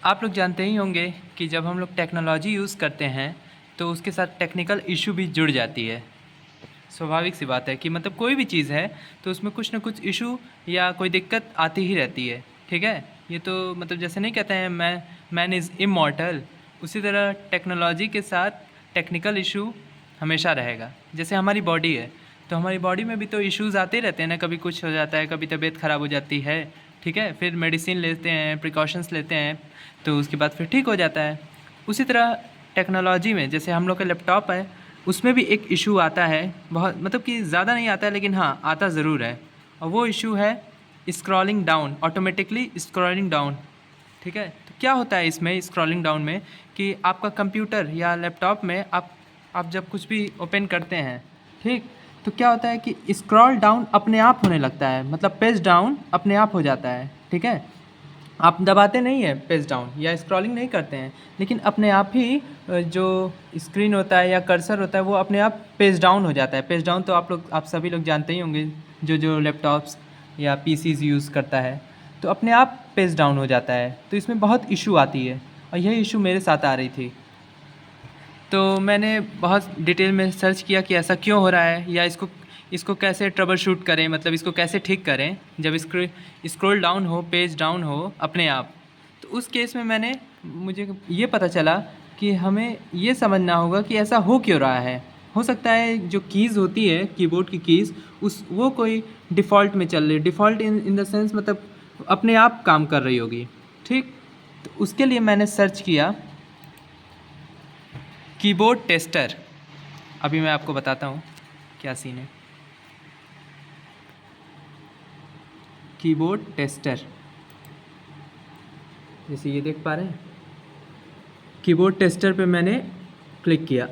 आप लोग जानते ही होंगे कि जब हम लोग टेक्नोलॉजी यूज़ करते हैं तो उसके साथ टेक्निकल इशू भी जुड़ जाती है। स्वाभाविक सी बात है कि मतलब कोई भी चीज़ है तो उसमें कुछ ना कुछ इशू या कोई दिक्कत आती ही रहती है। ठीक है, ये तो मतलब जैसे नहीं कहते हैं मैन इज़ इमॉर्टल, उसी तरह टेक्नोलॉजी के साथ टेक्निकल इशू हमेशा रहेगा। जैसे हमारी बॉडी है तो हमारी बॉडी में भी तो इश्यूज़ आते रहते हैं ना, कभी कुछ हो जाता है, कभी तबीयत ख़राब हो जाती है। ठीक है, फिर मेडिसिन लेते हैं, प्रिकॉशंस लेते हैं, तो उसके बाद फिर ठीक हो जाता है। उसी तरह टेक्नोलॉजी में जैसे हम लोग का लैपटॉप है, उसमें भी एक इशू आता है, बहुत मतलब कि ज़्यादा नहीं आता है लेकिन हाँ आता ज़रूर है। और वो इशू है scrolling down, automatically scrolling down. ठीक है, तो क्या होता है इसमें स्क्रॉलिंग डाउन में कि आपका कंप्यूटर या लैपटॉप में आप जब कुछ भी ओपन करते हैं, ठीक, तो क्या होता है कि स्क्रॉल डाउन अपने आप होने लगता है, मतलब पेज डाउन अपने आप हो जाता है। ठीक है, आप दबाते नहीं हैं पेज डाउन या स्क्रॉलिंग नहीं करते हैं, लेकिन अपने आप ही जो स्क्रीन होता है या कर्सर होता है वो अपने आप पेज डाउन हो जाता है। पेज डाउन तो आप सभी लोग जानते ही होंगे, जो लैपटॉप्स या पीसीज यूज़ करता है, तो अपने आप पेज डाउन हो जाता है। तो इसमें बहुत इशू आती है और यही इशू मेरे साथ आ रही थी। तो मैंने बहुत डिटेल में सर्च किया कि ऐसा क्यों हो रहा है या इसको कैसे ट्रबल शूट करें, मतलब इसको कैसे ठीक करें जब स्क्रॉल डाउन हो, पेज डाउन हो अपने आप। तो उस केस में मुझे ये पता चला कि हमें ये समझना होगा कि ऐसा हो क्यों रहा है। हो सकता है जो कीज़ होती है, कीबोर्ड की कीज़, वो कोई डिफ़ॉल्ट में चल रही, डिफ़ॉल्ट इन द सेंस मतलब अपने आप काम कर रही होगी। ठीक, तो उसके लिए मैंने सर्च किया कीबोर्ड टेस्टर। अभी मैं आपको बताता हूँ क्या सीन है। कीबोर्ड टेस्टर, जैसे ये देख पा रहे हैं, कीबोर्ड टेस्टर पे मैंने क्लिक किया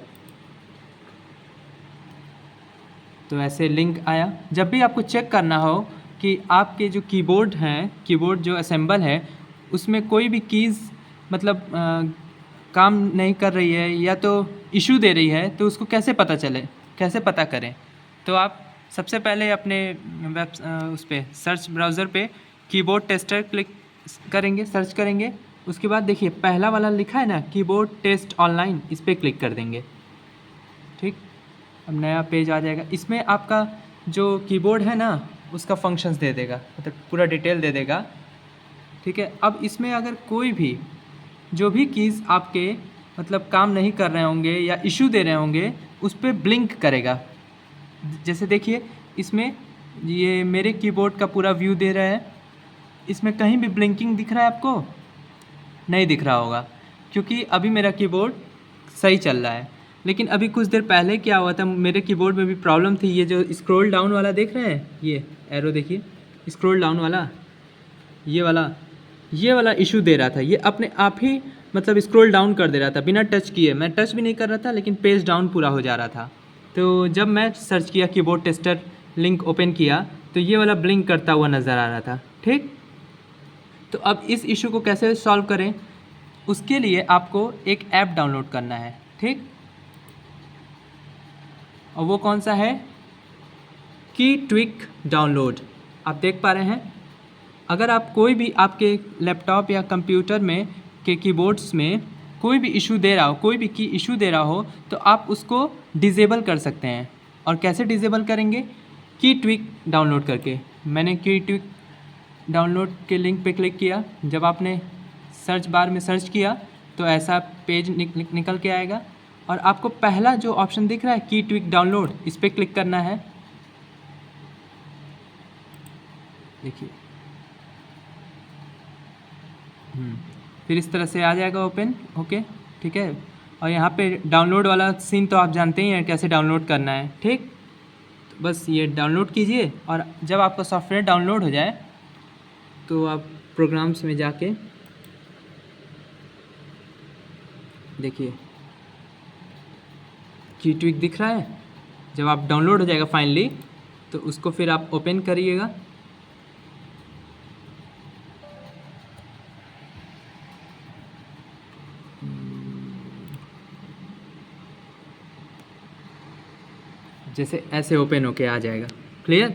तो ऐसे लिंक आया। जब भी आपको चेक करना हो कि आपके जो कीबोर्ड हैं, कीबोर्ड जो असेंबल है, उसमें कोई भी कीज़ मतलब काम नहीं कर रही है या तो इशू दे रही है, तो उसको कैसे पता चले, कैसे पता करें। तो आप सबसे पहले अपने उस पर सर्च ब्राउज़र पे कीबोर्ड टेस्टर क्लिक करेंगे, सर्च करेंगे। उसके बाद देखिए पहला वाला लिखा है ना, कीबोर्ड टेस्ट ऑनलाइन, इस पर क्लिक कर देंगे। ठीक, अब नया पेज आ जाएगा। इसमें आपका जो कीबोर्ड है ना उसका फंक्शंस दे देगा, मतलब पूरा डिटेल दे देगा। ठीक है, अब इसमें अगर कोई भी जो भी कीज़ आपके मतलब काम नहीं कर रहे होंगे या इशू दे रहे होंगे, उस पर ब्लिंक करेगा। जैसे देखिए इसमें ये मेरे कीबोर्ड का पूरा व्यू दे रहा है, इसमें कहीं भी ब्लिंकिंग दिख रहा है आपको? नहीं दिख रहा होगा, क्योंकि अभी मेरा कीबोर्ड सही चल रहा है। लेकिन अभी कुछ देर पहले क्या हुआ था, मेरे कीबोर्ड में भी प्रॉब्लम थी। ये जो स्क्रॉल डाउन वाला देख रहे हैं, ये एरो देखिए, स्क्रॉल डाउन वाला, ये वाला इशू दे रहा था। ये अपने आप ही मतलब स्क्रॉल डाउन कर दे रहा था बिना टच किए। मैं टच भी नहीं कर रहा था लेकिन पेज डाउन पूरा हो जा रहा था। तो जब मैं सर्च किया, कीबोर्ड टेस्टर लिंक ओपन किया, तो ये वाला ब्लिंक करता हुआ नज़र आ रहा था। ठीक, तो अब इस इशू को कैसे सॉल्व करें, उसके लिए आपको एक ऐप डाउनलोड करना है। ठीक, और वो कौन सा है? की ट्विक डाउनलोड। आप देख पा रहे हैं, अगर आप कोई भी आपके लैपटॉप या कंप्यूटर में के कीबोर्ड्स में कोई भी इशू दे रहा हो, कोई भी की इशू दे रहा हो, तो आप उसको डिसेबल कर सकते हैं। और कैसे डिसेबल करेंगे? की ट्विक डाउनलोड करके। मैंने की ट्विक डाउनलोड के लिंक पे क्लिक किया। जब आपने सर्च बार में सर्च किया तो ऐसा पेज निकल के आएगा और आपको पहला जो ऑप्शन दिख रहा है की ट्विक डाउनलोड, इस पर क्लिक करना है। देखिए फिर इस तरह से आ जाएगा ओपन। ओके, ठीक है, और यहाँ पे डाउनलोड वाला सीन तो आप जानते ही हैं कैसे डाउनलोड करना है। ठीक, तो बस ये डाउनलोड कीजिए और जब आपका सॉफ्टवेयर डाउनलोड हो जाए तो आप प्रोग्राम्स में जाके देखिए की ट्विक दिख रहा है। जब आप डाउनलोड हो जाएगा फाइनली तो उसको फिर आप ओपन करिएगा। जैसे ऐसे ओपन होके आ जाएगा। क्लियर?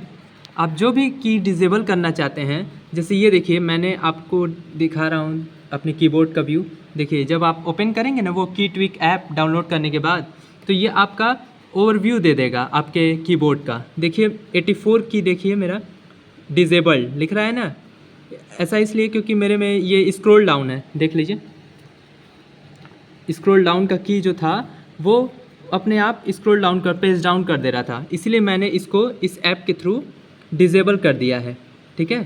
आप जो भी की डिसेबल करना चाहते हैं जैसे ये देखिए, मैंने आपको दिखा रहा हूँ अपने कीबोर्ड का व्यू। देखिए, जब आप ओपन करेंगे ना वो कीट्विक ऐप डाउनलोड करने के बाद, तो ये आपका ओवरव्यू दे देगा आपके कीबोर्ड का। देखिए 84 की देखिए मेरा डिजेबल्ड लिख रहा है ना, ऐसा इसलिए क्योंकि मेरे में ये स्क्रॉल डाउन है। देख लीजिए, स्क्रॉल डाउन का की जो था वो अपने आप स्क्रॉल डाउन कर, पेज डाउन कर दे रहा था, इसलिए मैंने इसको इस ऐप के थ्रू डिजेबल कर दिया है। ठीक है,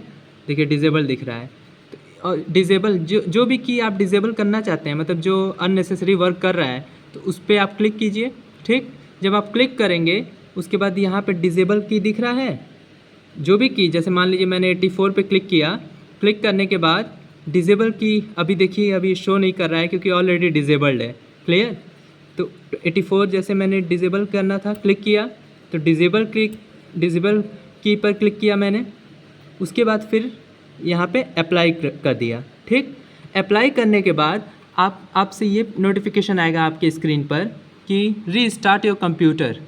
देखिए डिजेबल दिख रहा है। और डिजेबल जो भी की आप डिजेबल करना चाहते हैं, मतलब जो अननेसेसरी वर्क कर रहा है, तो उस पर आप क्लिक कीजिए। ठीक, जब आप क्लिक करेंगे उसके बाद यहाँ पे डिजेबल की दिख रहा है, जो भी की, जैसे मान लीजिए मैंने 84 पे क्लिक किया, क्लिक करने के बाद डिजेबल की अभी देखिए अभी शो नहीं कर रहा है क्योंकि ऑलरेडी डिजेबल्ड है। क्लियर, तो 84 जैसे मैंने डिजेबल करना था, क्लिक किया तो डिजेबल की पर क्लिक किया मैंने, उसके बाद फिर यहाँ पे अप्लाई कर दिया। ठीक, अप्लाई करने के बाद आपसे ये नोटिफिकेशन आएगा आपके स्क्रीन पर कि restart your computer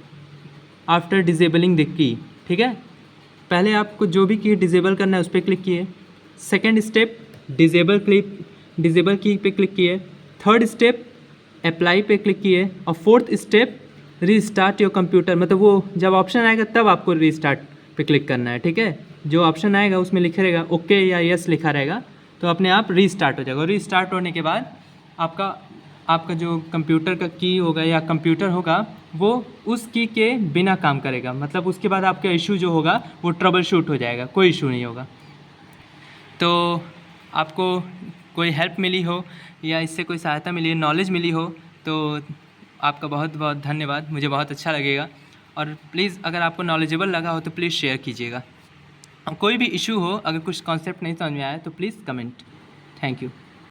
after disabling the key. ठीक है, पहले आपको जो भी की डिजेबल करना है उस पर क्लिक किए, सेकेंड स्टेप डिजेबल की पे क्लिक किए, थर्ड स्टेप अप्लाई पे क्लिक किए, और fourth step restart your computer, मतलब वो जब ऑप्शन आएगा तब आपको रीस्टार्ट पे क्लिक करना है। ठीक है, जो ऑप्शन आएगा उसमें लिखा रहेगा ओके या यस लिखा रहेगा, तो अपने आप रीस्टार्ट हो जाएगा। रीस्टार्ट होने के बाद आपका जो कंप्यूटर का की होगा या कंप्यूटर होगा वो उस की के बिना काम करेगा, मतलब उसके बाद आपका इशू जो होगा वो ट्रबल शूट हो जाएगा, कोई इशू नहीं होगा। तो आपको कोई हेल्प मिली हो या इससे कोई सहायता मिली, नॉलेज मिली हो, तो आपका बहुत बहुत धन्यवाद, मुझे बहुत अच्छा लगेगा। और प्लीज़ अगर आपको नॉलेजेबल लगा हो तो प्लीज़ शेयर कीजिएगा। कोई भी इशू हो, अगर कुछ कॉन्सेप्ट नहीं समझ में आया तो प्लीज़ कमेंट। Thank you.